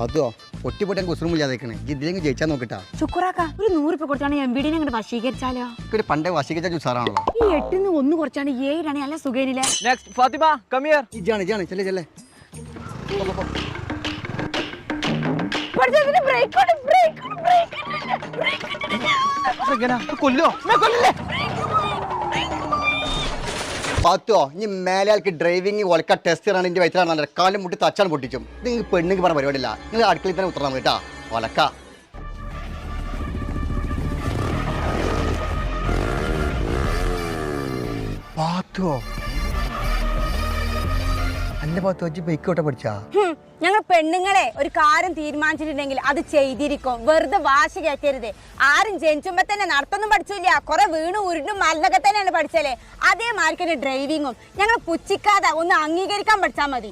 അതോ പൊട്ടിപ്പൊട്ടി കുസറും ഇല്ലാതേക്കണേ ഇതിലെങ്കിൽ ജയിച്ചാൽ നോക്കിട്ടാ. ശുക്രാക്ക ഒരു 100 രൂപ കൊടുത്താണ് എംബിഡിനെ അങ്ങോട്ട് വശീകരിച്ചാലോ? ഒരു പണ്ടേ വശീകരിച്ച ഉസാറാണല്ലോ. ഈ 8-ന്ന് 1 കുറച്ചാണ് 7 നല്ല സുഖേനില്ലേ. Next Fathima come here. ഇജാണ് ചെല്ലേ ചെല്ലേ. കൊല്ലോ പാത്തോ ഇനി മേലാൾക്ക് ഡ്രൈവിംഗ് ഒലക്ക ടെസ്റ്റ് ആണ് എന്റെ വയറ്റിലാണ് കാലം മുട്ടി തച്ചാണ് പൊട്ടിച്ചും. ഇത് നിങ്ങൾ പെണ്ണുങ്ങൾക്ക് പറഞ്ഞ പരിപാടിയില്ല. നിങ്ങൾ അടുക്കളയിൽ തന്നെ ഉത്തരണം കേട്ടാ ഒലക്ക. പാത്തോ അന്റെ പാത്തോ അജ്ജി ബൈക്കോട്ടെ പഠിച്ചാ? ഞങ്ങൾ പെണ്ണുങ്ങളെ ഒരു കാര്യം തീരുമാനിച്ചിട്ടുണ്ടെങ്കിൽ അത് ചെയ്തിരിക്കും. വെറുതെ വാശി കയറ്റരുത്. ആരും ജനിച്ചുമ്പോ തന്നെ നടത്തൊന്നും പഠിച്ചില്ല. കുറെ വീണും ഉരുണ്ടും മല്ലൊക്കെ തന്നെയാണ് പഠിച്ചല്ലേ. അതേമാതിരി ഡ്രൈവിങ്ങും ഞങ്ങൾ പുച്ഛിക്കാതെ ഒന്ന് അംഗീകരിക്കാൻ പഠിച്ചാൽ മതി.